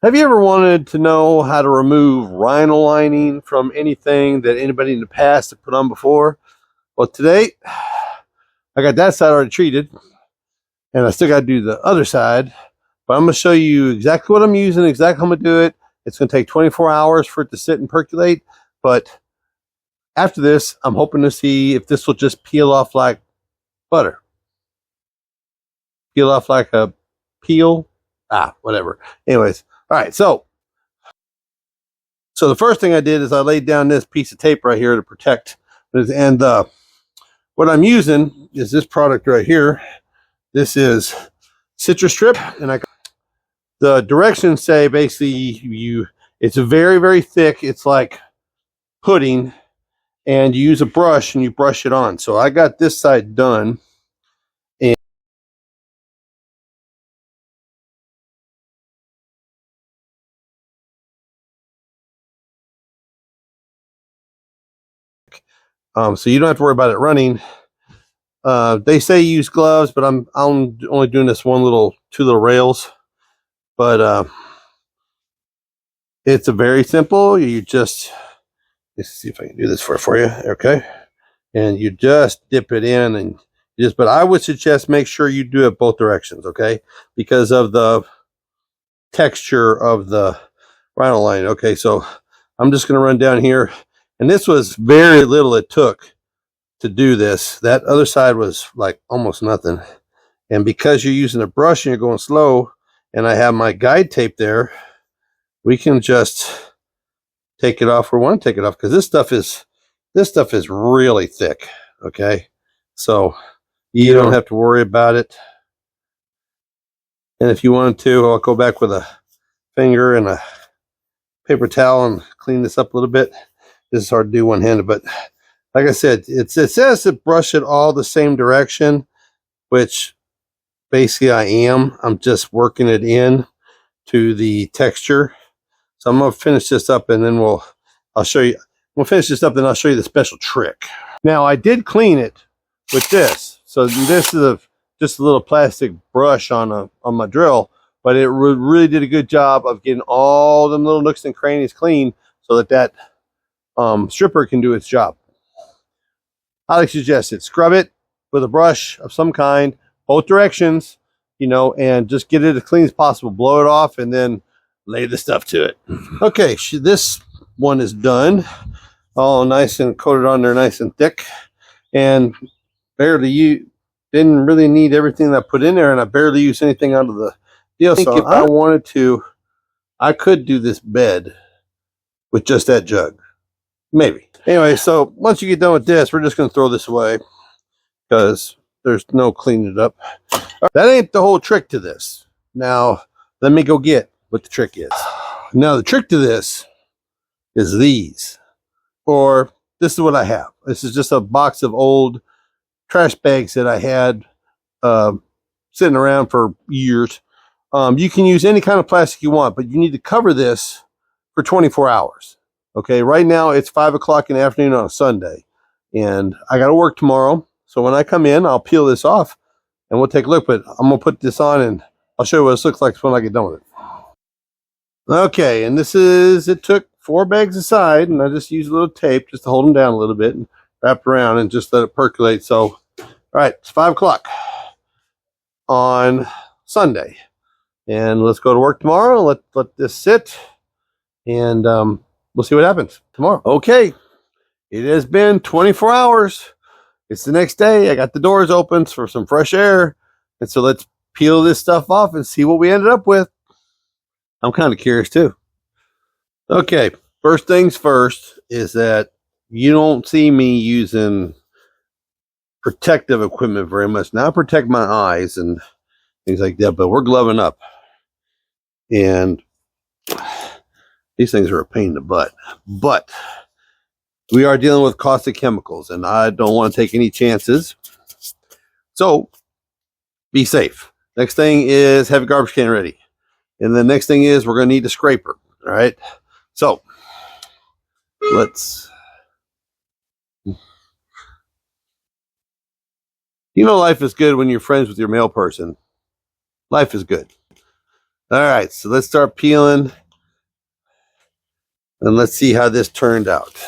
Have you ever wanted to know how to remove Rhino lining from anything that anybody in the past had put on before? Well, today I got that side already treated, and I still got to do the other side. But I'm going to show you exactly what I'm using, exactly how I'm going to do it. It's going to take 24 hours for it to sit and percolate. But after this, I'm hoping to see if this will just peel off like butter. Peel off like a peel. Whatever. Anyways, all right, so the first thing I did is I laid down this piece of tape right here to protect. And what I'm using is this product right here. This is Citrus Strip, and the directions say basically it's very, very thick. It's like pudding, and you use a brush and you brush it on. So I got this side done. So you don't have to worry about it running. They say use gloves, but I'm only doing this two little rails. But it's a very simple. Let's see if I can do this for you. Okay, and you just dip it in and but I would suggest make sure you do it both directions. Okay, because of the texture of the Rhino line. Okay, so I'm just going to run down here, and this was very little it took to do this. That other side was like almost nothing. And because you're using a brush and you're going slow, and I have my guide tape there, we can just take it off. We want to take it off because this stuff is really thick. Okay, so you don't have to worry about it. And if you wanted to, I'll go back with a finger and a paper towel and clean this up a little bit. This is hard to do one-handed, but like I said, it says to brush it all the same direction, which basically I am. I'm just working it in to the texture. So I'm going to finish this up, and then I'll show you. We'll finish this up, and I'll show you the special trick. Now, I did clean it with this. So this is just a little plastic brush on my drill, but it really did a good job of getting all them little nooks and crannies clean so that stripper can do its job. I suggest it. Scrub it with a brush of some kind, both directions, and just get it as clean as possible. Blow it off and then lay the stuff to it. Okay, this one is done. All nice and coated on there, nice and thick. And didn't really need everything that I put in there, and I barely used anything out of the deal. So if I wanted to, I could do this bed with just that jug. Maybe. Anyway, so once you get done with this, we're just going to throw this away because there's no cleaning it up. That ain't the whole trick to this. Now, let me go get what the trick is. Now, the trick to this is these. Or this is what I have. This is just a box of old trash bags that I had sitting around for years. You can use any kind of plastic you want, but you need to cover this for 24 hours. Okay, right now it's 5 o'clock in the afternoon on a Sunday, and I got to work tomorrow. So when I come in, I'll peel this off, and we'll take a look. But I'm going to put this on, and I'll show you what this looks like when I get done with it. Okay, and it took 4 bags aside, and I just used a little tape just to hold them down a little bit and wrap around and just let it percolate. So, all right, it's 5 o'clock on Sunday, and let's go to work tomorrow. Let this sit, and we'll see what happens tomorrow. Okay, it has been 24 hours. It's the next day. I got the doors open for some fresh air, and so let's peel this stuff off and see what we ended up with. I'm kind of curious too. Okay, first things first is that you don't see me using protective equipment very much. Now I protect my eyes and things like that, but we're gloving up. And these things are a pain in the butt. But we are dealing with caustic chemicals, and I don't want to take any chances. So be safe. Next thing is have a garbage can ready. And the next thing is we're going to need a scraper. All right. So life is good when you're friends with your mail person. Life is good. All right, so let's start peeling and let's see how this turned out.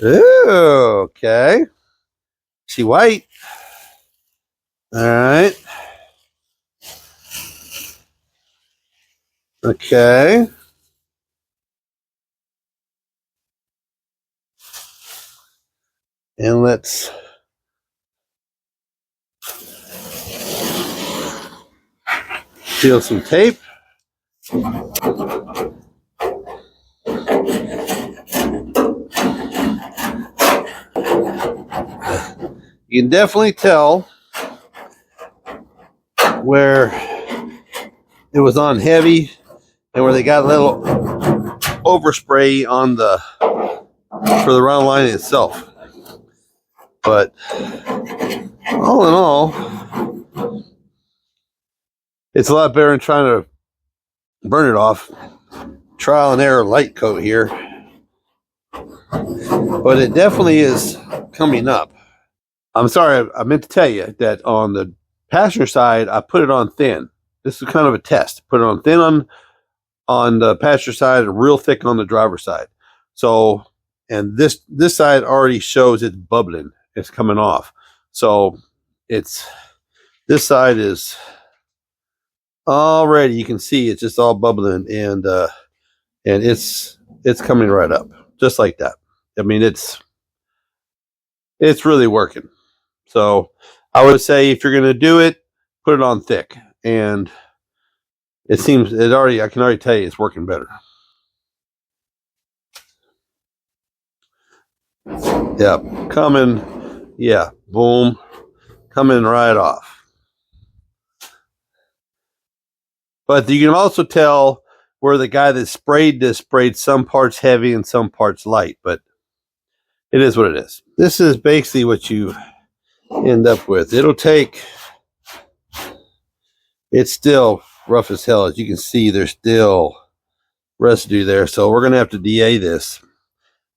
Ooh, okay. See white. All right. Okay. And let's peel some tape. You can definitely tell where it was on heavy and where they got a little overspray on the for the round line itself. But all in all, it's a lot better than trying to burn it off. Trial and error light coat here. But it definitely is coming up. I'm sorry, I meant to tell you that on the passenger side, I put it on thin. This is kind of a test. Put it on thin on the passenger side and real thick on the driver's side. So, and this side already shows it's bubbling. It's coming off. So this side is already, you can see it's just all bubbling, and it's coming right up just like that. I mean, it's really working. So I would say if you're going to do it, put it on thick, and I can already tell you it's working better. Yeah, boom, coming right off. But you can also tell where the guy that sprayed this sprayed some parts heavy and some parts light, but it is what it is. This is basically what you end up with. It's still rough as hell. As you can see, there's still residue there. So we're going to have to DA this.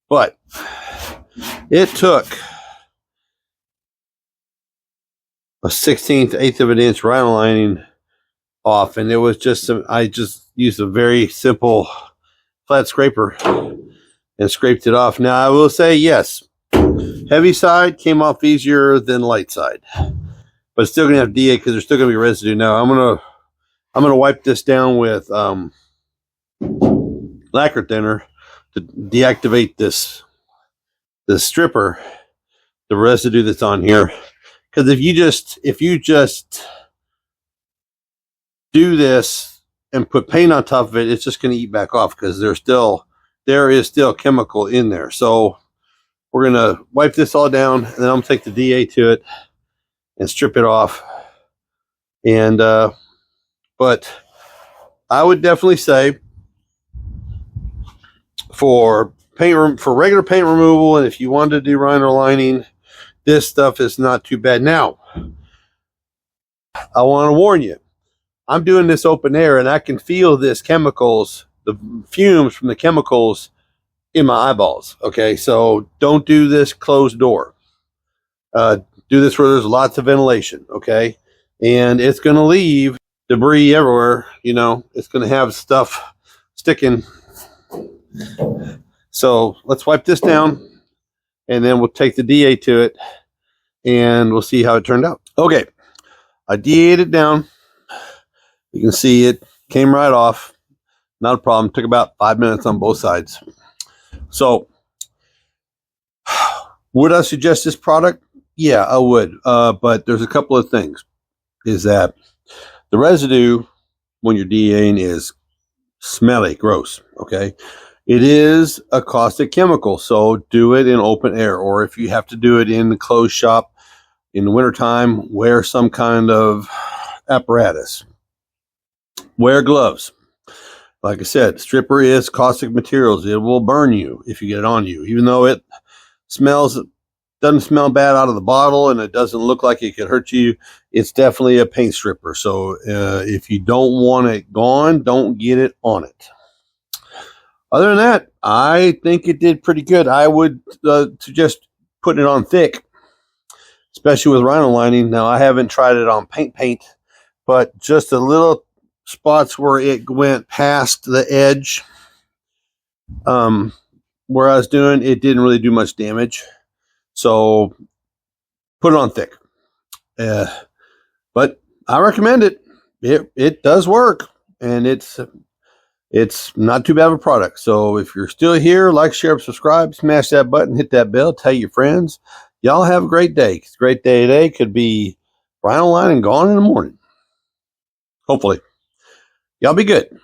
But it took a 1/16 eighth of an inch Rhino lining off, and it was just I just used a very simple flat scraper and scraped it off. Now I will say, yes, heavy side came off easier than light side, but it's still gonna have DA because there's still gonna be residue. Now I'm gonna wipe this down with lacquer thinner to deactivate this stripper, the residue that's on here. Because if you just do this and put paint on top of it, it's just going to eat back off because there is still chemical in there. So we're going to wipe this all down, and then I'm going to take the DA to it and strip it off. And but I would definitely say for regular paint removal, and if you wanted to do Rhino lining, this stuff is not too bad. Now, I want to warn you, I'm doing this open air, and I can feel the fumes from the chemicals in my eyeballs. Okay, so don't do this closed door. Do this where there's lots of ventilation. Okay, and it's going to leave debris everywhere. You know, it's going to have stuff sticking. So let's wipe this down, and then we'll take the DA to it, and we'll see how it turned out. Okay, I DA'd it down. You can see it came right off. Not a problem. Took about 5 minutes on both sides. So, would I suggest this product? Yeah, I would. But there's a couple of things. Is that the residue when you're DAing is smelly, gross. Okay. It is a caustic chemical, so do it in open air, or if you have to do it in the closed shop in the wintertime, wear some kind of apparatus. Wear gloves. Like I said, stripper is caustic materials. It will burn you if you get it on you, even though it doesn't smell bad out of the bottle and it doesn't look like it could hurt you. It's definitely a paint stripper. So if you don't want it gone, don't get it on it. Other than that, I think it did pretty good. I would suggest putting it on thick, especially with Rhino lining. Now, I haven't tried it on paint, but just a little spots where it went past the edge, where I was doing, it didn't really do much damage. So put it on thick. But I recommend it. It does work, and it's not too bad of a product. So if you're still here, like, share, subscribe, smash that button, hit that bell, tell your friends. Y'all have a great day. It's a great day today. Could be right online and gone in the morning. Hopefully. Y'all be good.